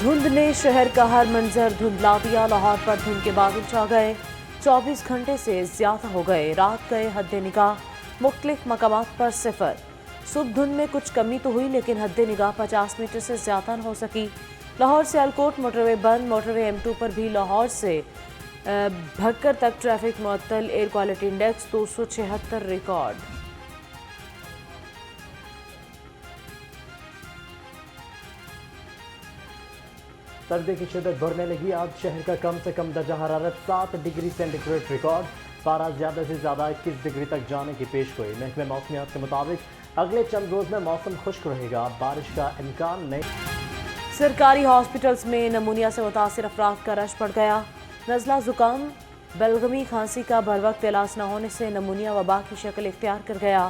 धुंध ने शहर का हर मंजर धुंधला दिया। लाहौर पर धुंध के बादल छा गए। 24 घंटे से ज्यादा हो गए। रात गए हद निगाह मुख्तलिफ मकामात पर सिफर। सुबह धुंध में कुछ कमी तो हुई, लेकिन हद निगाह 50 मीटर से ज्यादा न हो सकी। लाहौर से सियालकोट मोटरवे बंद। मोटरवे M2 पर भी लाहौर से भक्कर तक ट्रैफिक मुअत्तल। Air quality index 276 record. सर्दी की शिद्दत बढ़ने लगी। आज शहर का कम से कम दर्जा हरारत 7 डिग्री सेंटीग्रेड रिकॉर्ड। पारा ज्यादा से ज्यादा 21 डिग्री तक जाने की पेशगोई। महकमे मौसमियात के मुताबिक अगले चंद रोज में मौसम खुश्क रहेगा। बारिश का इम्कान नहीं। सरकारी हॉस्पिटल्स में नमूनिया से मुतासिर अफराद का रश बढ़ गया। नज़ला जुकाम बलगमी खांसी का बर वक्त इलाज न होने से नमूनिया वबा की शक्ल इख्तियार कर गया।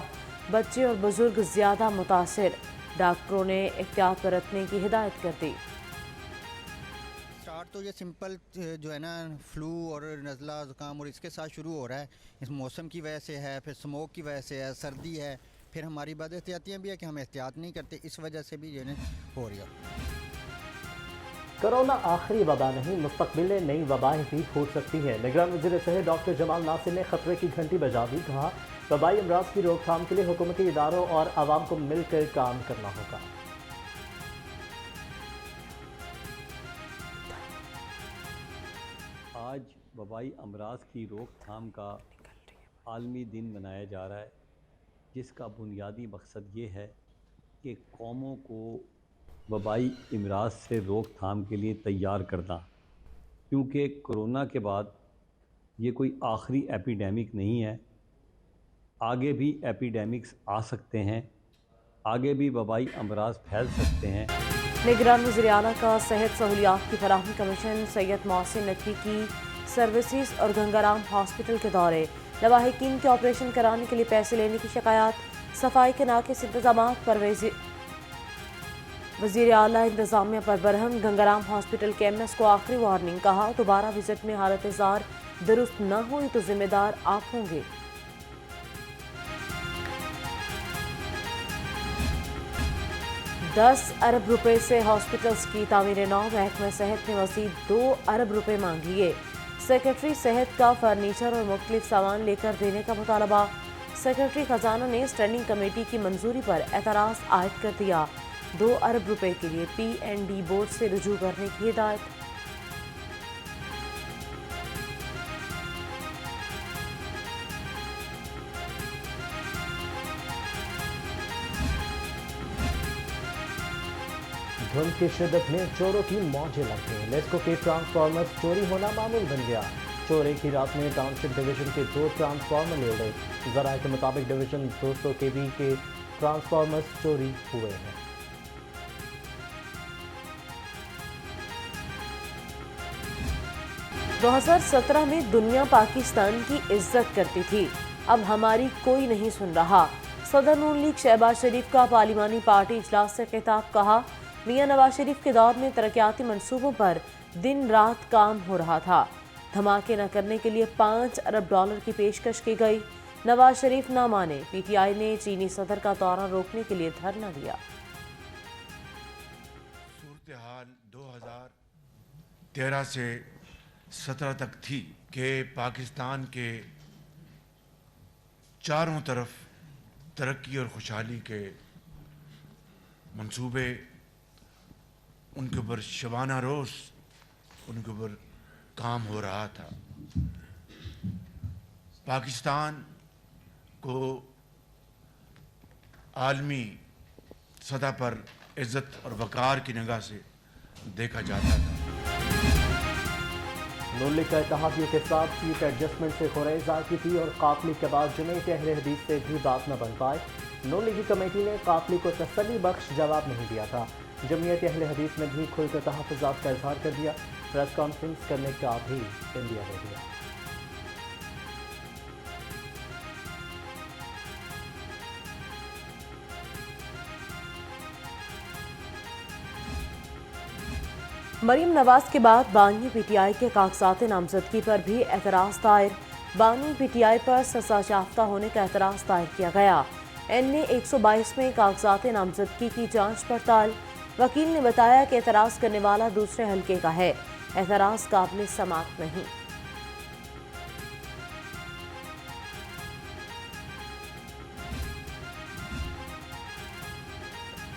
बच्चे और बुजुर्ग ज्यादा मुतासिर। डॉक्टरों ने एहतियात बरतने की हिदायत कर दी। स्टार्ट तो ये सिंपल जो है ना फ्लू और नज़ला ज़ुकाम और इसके साथ शुरू हो रहा है। इस मौसम की वजह से है, फिर स्मोक की वजह से है, सर्दी है, फिर हमारी बद एहतियातियाँ भी है कि हम एहतियात नहीं करते, इस वजह से भी ये हो रही है। कोरोना आखिरी वबा नहीं, मुस्तकबिल नई वबाएं भी फूट सकती हैं। निगरान वज़ीर सेहत डॉक्टर जमाल नासिर ने खतरे की घंटी बजा दी। कहा वबाई अमराज की रोकथाम के लिए हुकूमती इदारों और आवाम को मिलकर काम करना होगा। आज वबाई अमराज की रोकथाम का आलमी दिन मनाया जा रहा है, जिसका बुनियादी मकसद ये है कि कौमों को वबाई अमराज से रोकथाम के लिए तैयार करना, क्योंकि कोरोना के बाद ये कोई आखिरी एपिडेमिक नहीं है। आगे भी एपिडेमिक्स आ सकते हैं, आगे भी वबाई अमराज फैल सकते हैं। निगरान वज़ीर आला का सेहत सहूलियात की फराहमी कमीशन सैयद मोहसिन नकवी की सर्विसेज और गंगाराम हॉस्पिटल के दौरे। लवाहिकीन के ऑपरेशन कराने के लिए पैसे लेने की शिकायत। सफाई के नाकिस इंतजाम पर वज़ीर आला इंतजामिया पर बरहम। गंगाराम हॉस्पिटल के MS को आखिरी वार्निंग। कहा दोबारा विजिट में हालत जार दुरुस्त न हुई तो जिम्मेदार आप होंगे। 10 अरब रुपए से हॉस्पिटल्स की तामीर नौ। महकमा सेहत ने मज़ीद 2 अरब रुपए मांग लिए। सेक्रेटरी सेहत का फर्नीचर और मुख्तलिफ सामान लेकर देने का मुतालबा। सेक्रेटरी खजाना ने स्टैंडिंग कमेटी की मंजूरी पर एतराज़ आयद कर दिया। 2 अरब रुपए के लिए P&D बोर्ड से रुजू करने की हिदायत। धुंध की शिद्दत में चोरों की मौजें लग गई। लेस्को के ट्रांसफार्मर्स चोरी होना मामूल बन गया। चोरी की रात में टाउनशिप डिवीजन के 2 ट्रांसफार्मर ले उड़े। जराये के मुताबिक डिवीजन 200 kV के ट्रांसफार्मर्स चोरी हुए हैं। दो 2017 में दुनिया पाकिस्तान की इज्जत करती थी, अब हमारी कोई नहीं सुन रहा। सदर नून लीग शहबाज शरीफ का पार्लिमानी पार्टी इजलास से खिताब। कहा मियां नवाज शरीफ के दौर में तरक्याती मंसूबों पर दिन रात काम हो रहा था। धमाके न करने के लिए 5 अरब डॉलर की पेशकश की गई। नवाज शरीफ ना माने। PTI ने चीनी सदर का दौरा रोकने के लिए धरना दिया। सूरत हाल 2013 से 17 तक थी कि पाकिस्तान के चारों तरफ तरक्की और खुशहाली के मंसूबे, उनके ऊपर शबाना रोज उनके ऊपर काम हो रहा था। पाकिस्तान को आलमी सतह पर इज्जत और वक़ार की निगाह से देखा जाता था। नून लीग का इत्तेहादियों के साथ सीट एडजस्टमेंट से खुरेज आ की थी और काफिली के बाद जमीयत अहले हदीस से भी बात न बन पाए। नून लीगी कमेटी ने काफिली को तसल्ली बख्श जवाब नहीं दिया था। जमीयत अहले हदीस ने भी खुलकर तहफ़्फ़ुज़ात का इजहार कर दिया। प्रेस कॉन्फ्रेंस करने का भी इंडिया दे दिया। मरीम नवाज के बाद बानी PTI के कागजात नामजदगी पर भी एतराज़ दायर। बानी PTI पर सजा याफ्ता होने का एतराज़ दायर किया गया। NA 122 में कागजात नामजदगी की जांच पड़ताल। वकील ने बताया कि एतराज करने वाला दूसरे हलके का है, एतराज काबिल समाअत नहीं।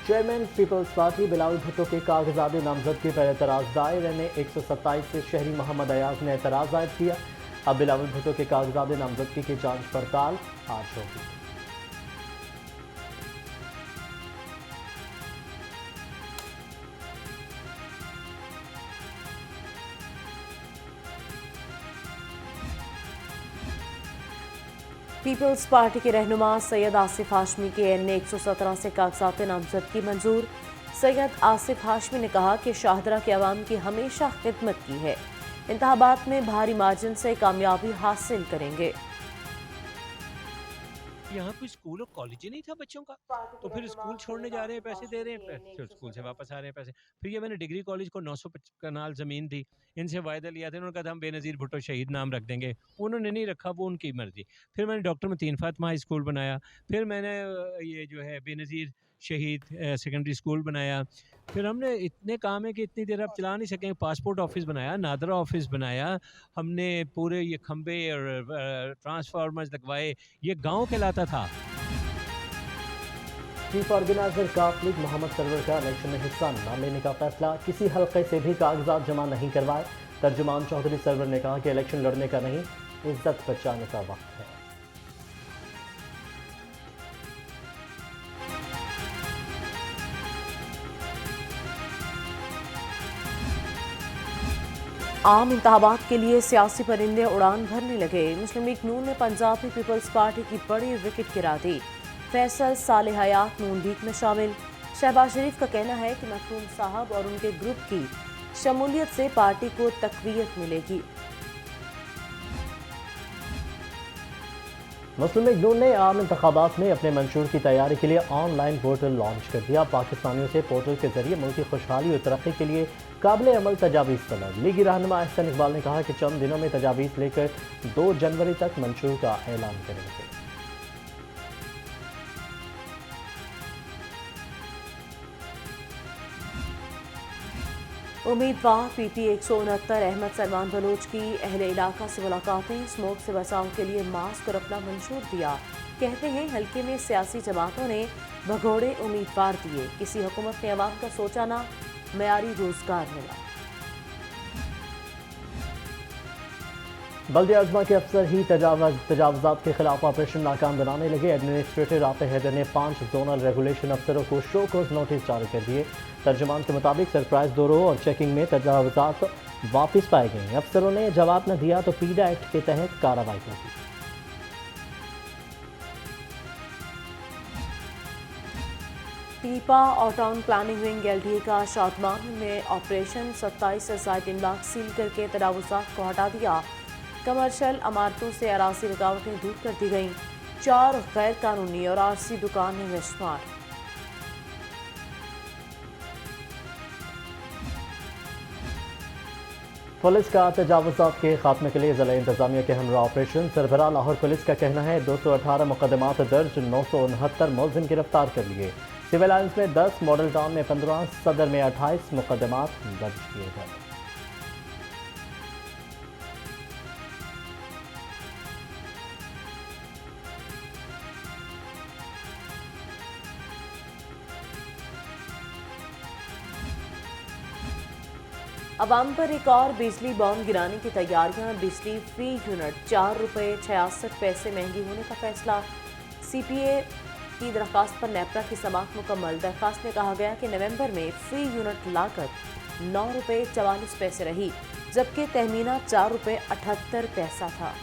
Chairman People's Party Bilawal Bhutto के कागजात नामजदगी पर एतराज दायर ने 127 से शहरी मोहम्मद अयाज ने एतराज दायर किया। अब बिलावल भुट्टो के कागजात नामजदगी की जांच पड़ताल आज होगी। पीपल्स पार्टी के रहनुमा सैयद आसिफ हाशमी के एन 117 से कागजात नामजदगी मंजूर। सैयद आसिफ हाशमी ने कहा कि शाहदरा के अवाम की हमेशा खिदमत की है, इंतखाबात में भारी मार्जिन से कामयाबी हासिल करेंगे। यहाँ कोई स्कूल और कॉलेज ही नहीं था बच्चों का, तो फिर स्कूल छोड़ने जा रहे हैं, पैसे दे रहे हैं, फिर स्कूल से वापस आ रहे हैं पैसे। फिर ये मैंने डिग्री कॉलेज को 900 कनाल ज़मीन थी, इनसे वायदा लिया था, उन्होंने कहा था हम बेनज़ीर भुट्टो शहीद नाम रख देंगे, उन्होंने नहीं रखा, वो उनकी मर्जी। फिर मैंने doctor Mateen Fatima high school बनाया, फिर मैंने ये जो है बेनज़ीर शहीद सेकेंडरी स्कूल बनाया। फिर हमने इतने काम है कि इतनी देर आप चला नहीं सकेंगे। पासपोर्ट ऑफिस बनाया, नादरा ऑफिस बनाया, हमने पूरे ये खंबे और ट्रांसफार्मर्स लगवाए, ये गाँव कहलाता था। चीफ ऑर्गेनाइजर काफ लीग मोहम्मद सरवर का इलेक्शन में हिस्सा न लेने का फैसला, किसी हल्के से भी कागजात जमा नहीं करवाए। तर्जुमान चौधरी सरवर ने कहा कि इलेक्शन लड़ने का नहीं, इज्जत बचाने का वक्त है। आम इंतखाबात के लिए सियासी परिंदे उड़ान भरने लगे। मुस्लिम लीग नून ने पंजाबी पीपल्स पार्टी की बड़ी विकेट गिरा दी। फैसल साले हयात नून लीग में शामिल। शहबाज शरीफ का कहना है कि मखदूम साहब और उनके ग्रुप की शमूलियत से पार्टी को तक़वियत मिलेगी। मुस्लिम लीग नून ने आम इंतखाबात में अपने मंशूर की तैयारी के लिए ऑनलाइन पोर्टल लॉन्च कर दिया। पाकिस्तानियों से पोर्टल के जरिए मुल्क की खुशहाली और तरक्की के लिए काबिल अमल तजावीज़ तलब। लीगी रहनुमा अहसन इकबाल ने कहा कि चंद दिनों में तजावीज़ लेकर 2 जनवरी तक मंशूर का ऐलान करेंगे। उम्मीदवार PP 169 अहमद सलमान बलोच की अहले इलाका से मुलाकातें। स्मोक से बचाव के लिए मास्क और अपना मंशूर दिया। कहते हैं हल्के में सियासी जमातों ने भगोड़े उम्मीदवार दिए, किसी हुकूमत ने अवाम का सोचा ना, मयारी रोजगार मिला। बल्दिया अजमा के अफसर ही तजावजात के खिलाफ ऑपरेशन नाकाम बनाने लगे। एडमिनिस्ट्रेटर राफे हैदर ने 5 जोनल रेगुलेशन अफसरों को शो कोज नोटिस जारी कर दिए। तर्जुमान के मुताबिक सरप्राइज दौरों और चेकिंग में तजावजात वापस पाए गए। अफसरों ने जवाब न दिया तो पीडा एक्ट के तहत कार्रवाई होगी। पीपा और टाउन प्लानिंग विंग LDA का शादमान में ऑपरेशन 27 से ज्यादा इमलाक सील करके तजावुजात को हटा दिया। कमर्शियल इमारतों से अराजी रुकावटें दूर कर दी गईं। 4 गैर कानूनी और RC दुकानें में शुमार। पुलिस का तजावुजात के खात्मे के लिए ज़िला इंतजामिया के हमरा ऑपरेशन। सरबराह लाहौर पुलिस का कहना है 218 मुकदमात दर्ज, 969 मुलजिम गिरफ्तार कर लिए। सिविल लाइन्स में 10, मॉडल टाउन में 15, सदर में 28 मुकदमात दर्ज किए गए। अवाम पर एक और बिजली बॉम्ब गिराने की तैयारियां। बिजली फी यूनिट 4 रुपये 66 पैसे महंगी होने का फैसला। CPA की दरख्वास्त पर नेपरा की समाअत मुकम्मल। दरख्वास्त में कहा गया कि नवंबर में फी यूनिट लागत 9 रुपये 44 पैसे रही, जबकि तहमीना 4 रुपये 78 पैसा था।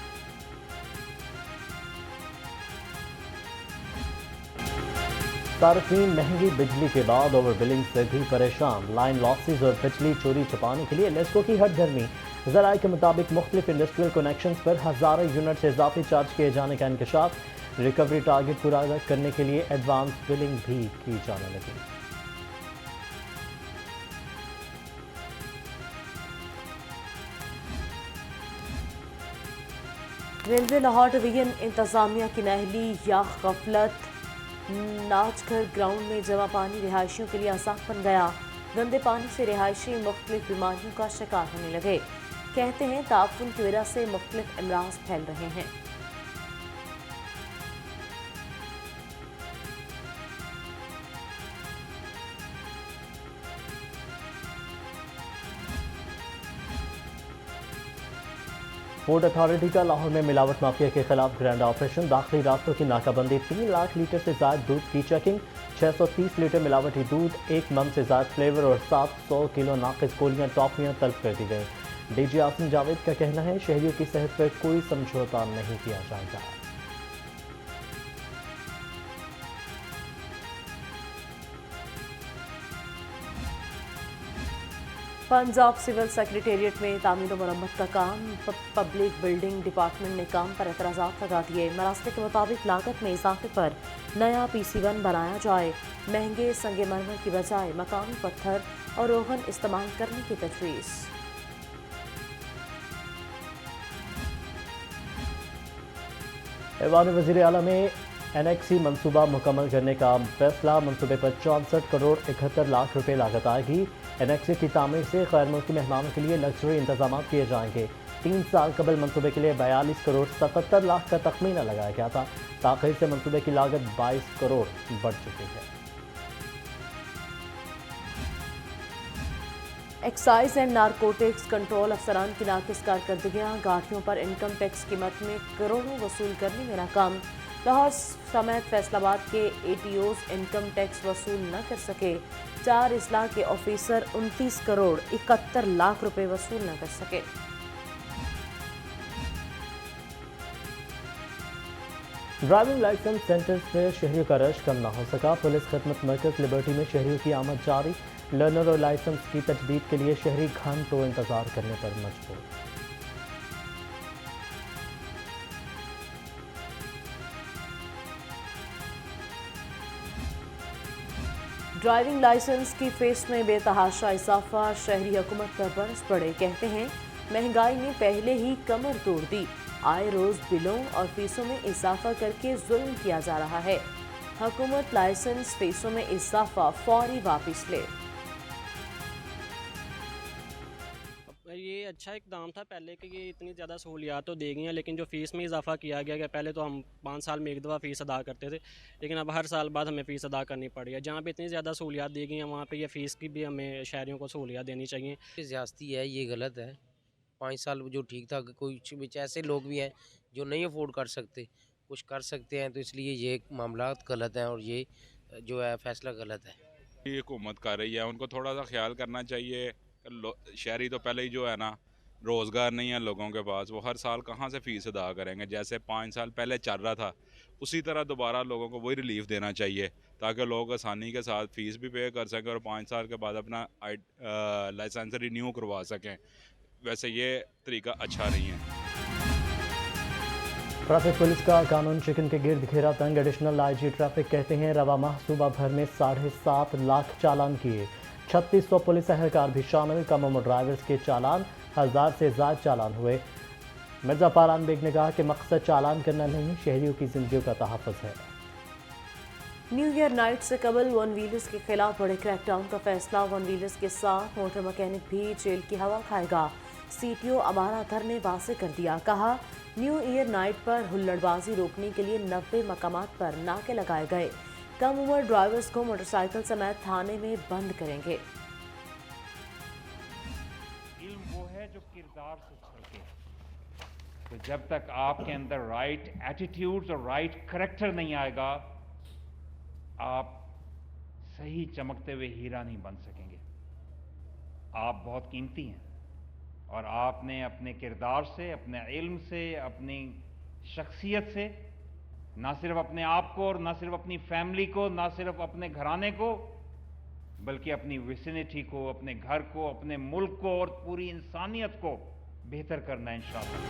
सार्फिन महंगी बिजली के बाद ओवर बिलिंग से भी परेशान। लाइन लॉसेज और बिजली चोरी छुपाने के लिए लेस्को की हटधर्मी। ज़राए के मुताबिक मुख्तलिफ इंडस्ट्रियल कनेक्शंस पर हज़ारों यूनिट से इजाफी चार्ज किए जाने का इंकशाफ। रिकवरी टारगेट पूरा करने के लिए एडवांस बिलिंग भी की जाने लगी। रेलवे लाहौर डिवीजन इंतजामिया की नाअहली या गफलत। नाचघर ग्राउंड में जमा पानी रिहायशियों के लिए अजाब बन गया। गंदे पानी से रिहायशी मुख्तलिफ बीमारियों का शिकार होने लगे। कहते हैं ताउन की वजह से मुख्तलिफ अमराज फैल रहे हैं। फूड अथॉरिटी का लाहौर में मिलावट माफिया के खिलाफ ग्रैंड ऑपरेशन। दाखिली रास्तों की नाकाबंदी, 3 लाख लीटर से ज्यादा दूध की चेकिंग, 630 लीटर मिलावटी दूध, 1 मन से ज्यादा फ्लेवर और 700 किलो नाकिस गोलियां टॉफियां तलब कर दी गई। डीजी आसिम जावेद का कहना है शहरियों की सेहत पर कोई समझौता नहीं किया जाएगा। पंजाब सिविल सेक्रेटेरिएट में तामीर और मरम्मत का काम। पब्लिक बिल्डिंग डिपार्टमेंट ने काम पर एतराज़ात लगा दिए। मरासले के मुताबिक लागत में इजाफे पर नया PC1 बनाया जाए। महंगे संगे मरमर की बजाय मकामी पत्थर और रोगन इस्तेमाल करने की तजवीज़। ऐवान वज़ीर आला में NXE मनसूबा मुकम्मल करने का फैसला। मनसूबे पर 64 करोड़ 71 लाख रुपए लागत आएगी। NXE की तामीर से गैर मुल्की मेहमानों के लिए लग्जरी इंतजाम किए जाएंगे। 3 साल कबल मनसूबे के लिए 42 करोड़ 77 लाख का तखमीना लगाया गया था। ताख़ीर से मनसूबे की लागत 22 करोड़ बढ़ चुकी है। एक्साइज एंड नारकोटिक्स कंट्रोल अफसरान की नाकिस कारकर्दगियाँ। गाड़ियों पर इनकम टैक्स कीमत में करोड़ों वसूल करने में नाकाम। लाहौर समेत फैसलाबाद के ATOs इनकम टैक्स वसूल न कर सके। 4 अजला के ऑफिसर 29 करोड़ 71 लाख रुपए वसूल न कर सके। ड्राइविंग लाइसेंस सेंटर्स में शहरियों का रश कम न हो सका। पुलिस खिदमत मरकज लिबर्टी में शहरियों की आमद जारी। लर्नर और लाइसेंस की तजदीद के लिए शहरी घंटों इंतजार करने पर मजबूर। ड्राइविंग लाइसेंस की फीस में बेतहाशा इजाफा। शहरी हुकूमत पर बरस पड़े। कहते हैं महंगाई ने पहले ही कमर तोड़ दी। आए रोज बिलों और फीसों में इजाफा करके जुल्म किया जा रहा है। हुकूमत लाइसेंस फीसों में इजाफा फौरी वापस ले। ये अच्छा इकदाम था पहले कि ये इतनी ज़्यादा सहूलियात तो दे गई हैं, लेकिन जो फ़ीस में इजाफा किया गया कि पहले तो हम 5 साल में एक दफ़ा फ़ीस अदा करते थे, लेकिन अब हर साल बाद हमें फ़ीस अदा करनी पड़ी है। जहाँ पे इतनी ज़्यादा सहूलियात दी गई हैं वहाँ पे ये फ़ीस की भी हमें शहरियों को सहूलियात देनी चाहिए। ज़्यादती है, ये गलत है। 5 साल जो ठीक था, कुछ ऐसे लोग भी हैं जो नहीं अफोर्ड कर सकते, कुछ कर सकते हैं, तो इसलिए ये मामला गलत है और ये जो है फैसला गलत है। ये हुकूमत कर रही है, उनको थोड़ा सा ख्याल करना चाहिए। शहरी तो पहले ही जो है ना, रोज़गार नहीं है लोगों के पास, वो हर साल कहाँ से फ़ीस अदा करेंगे। जैसे 5 साल पहले चल रहा था उसी तरह दोबारा लोगों को वही रिलीफ देना चाहिए ताकि लोग आसानी के साथ फ़ीस भी पे कर सकें और 5 साल के बाद अपना लाइसेंस रिन्यू करवा सकें। वैसे ये तरीका अच्छा नहीं है। ट्रैफिक पुलिस का कानून चिकन के गिर्द घेरा तंग। एडिशनल IG ट्रैफिक कहते हैं रवा माह सूबा भर में 7.5 लाख चालान किए। 3600 पुलिस एहलकार भी शामिल। कम उम्र ड्राइवर्स के चालान 1000 से ज़्यादा चालान हुए। मिर्जा पारान बेग ने कहा कि मकसद चालान करना नहीं, शहरियों की जिंदगियों का तहफ़्फ़ुज़ है। न्यू ईयर नाइट से कबल वन व्हीलर्स के खिलाफ बड़े क्रैकडाउन का फैसला। वन व्हीलर्स के साथ मोटर मैकेनिक भी जेल की हवा खाएगा। CTO अमारा अतर ने वाज़ेह कर दिया। कहा न्यू ईयर नाइट पर हुल्लड़बाजी रोकने के लिए 90 मकामात पर नाके लगाए गए। कम उम्र ड्राइवर्स को मोटरसाइकिल समेत थाने में बंद करेंगे। इल्म वो है जो किरदार से छलके। तो जब तक आपके अंदर राइट एटीट्यूड्स और राइट करैक्टर नहीं आएगा, आप सही चमकते हुए हीरा नहीं बन सकेंगे। आप बहुत कीमती हैं और आपने अपने किरदार से, अपने इल्म से, अपनी शख्सियत से ना सिर्फ अपने आप को और ना सिर्फ अपनी फैमिली को, ना सिर्फ अपने घराने को, बल्कि अपनी विसिनिटी को, अपने घर को, अपने मुल्क को और पूरी इंसानियत को बेहतर करना है इंशाअल्लाह।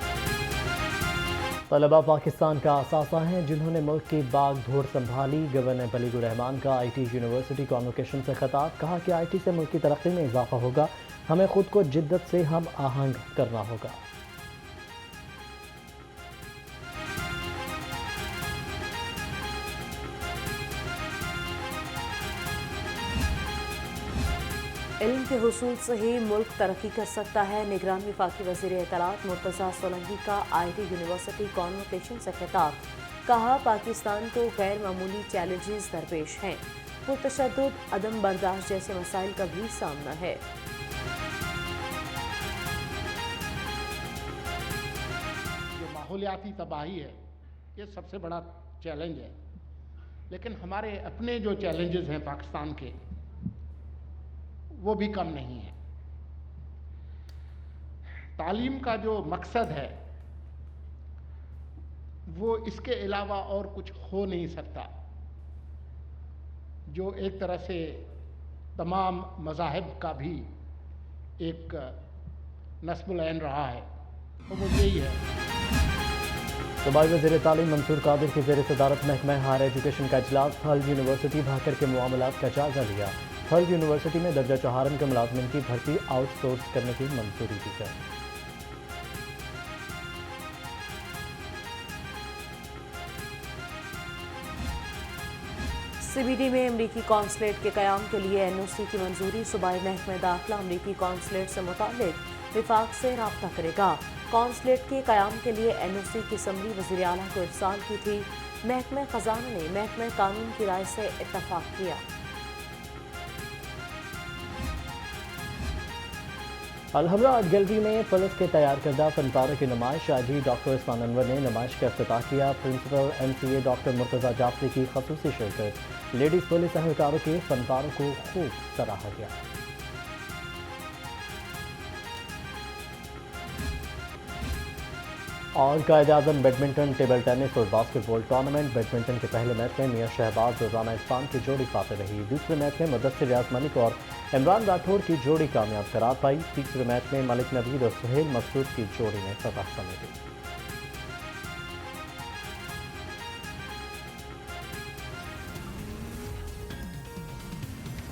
तलबा पाकिस्तान का असासा हैं जिन्होंने मुल्क की बाग धोड़ संभाली। गवर्नर बलीगुर रहमान का IT यूनिवर्सिटी कॉन्वोकेशन से खिताब। कहा कि IT से मुल्क की तरक्की में इजाफा होगा, हमें खुद को जिद्दत से हम आहंग करना होगा। इल्म के हुसूल से ही मुल्क तरक्की कर सकता है। निगरान वफाकी वज़ीर इत्तलात मुर्तज़ा सोलंकी का IT यूनिवर्सिटी कॉन्वोकेशन से खिताब। कहा, पाकिस्तान को गैर मामूली चैलेंजेस दरपेश हैं। पुरतशद्दुद, अदम बर्दाश्त जैसे मसाइल का भी सामना है। जो माहौलियाती तबाही है, ये सबसे बड़ा चैलेंज है, लेकिन हमारे अपने जो चैलेंजेस हैं पाकिस्तान के, वो भी कम नहीं है। तालीम का जो मकसद है वो इसके अलावा और कुछ हो नहीं सकता। जो एक तरह से तमाम मज़ाहिब का भी एक नस्बुल ऐन रहा है, तो वो यही है। सूबाई वज़ीर तालीम मंसूर कादिर की ज़ेर सदारत महकमा हायर एजुकेशन का इजलास। थल यूनिवर्सिटी भाकर के मामलात का जायजा लिया। थल यूनिवर्सिटी में दर्जा चौहारम के मुलाजमिन की भर्ती आउटसोर्स करने की मंजूरी दी गई। CBD में अमरीकी कॉन्सुलेट के क़याम के लिए NOC की मंजूरी। सूबाई महकमा दाखिला अमरीकी कॉन्सुलेट से मुताल्लिक विफाक से रब्ता करेगा। कॉन्सुलेट के क़याम के लिए NOC की समरी वज़ीर आला को इरसाल की थी। महकमा ख़जाना ने महकमा कानून की राय से इत्तफाक किया। अलहमरा आर्ट गैलरी में पुलिस के तैयार करदा फनपारों की नुमाइश। आजी डॉक्टर उस्मान अनवर ने नुमाइश का इफ्तिताह किया। Principal MCA doctor Murtaza Jafri की ख़ुसूसी शिरकत। लेडीज़ पुलिस एहलकारों के फनपारों को खूब सराहा गया। और कायद-ए-आज़म बैडमिंटन, टेबल टेनिस और बास्केटबॉल टूर्नामेंट। बैडमिंटन के पहले मैच में मियां शहबाज और राना इरफान की जोड़ी फाते रही। दूसरे मैच में मुदस्सिर रियाज मलिक और इमरान राठौर की जोड़ी कामयाब करार पाई। तीसरे मैच में मलिक नवीद और सुहेल मकसूद की जोड़ी ने फतह समेटी।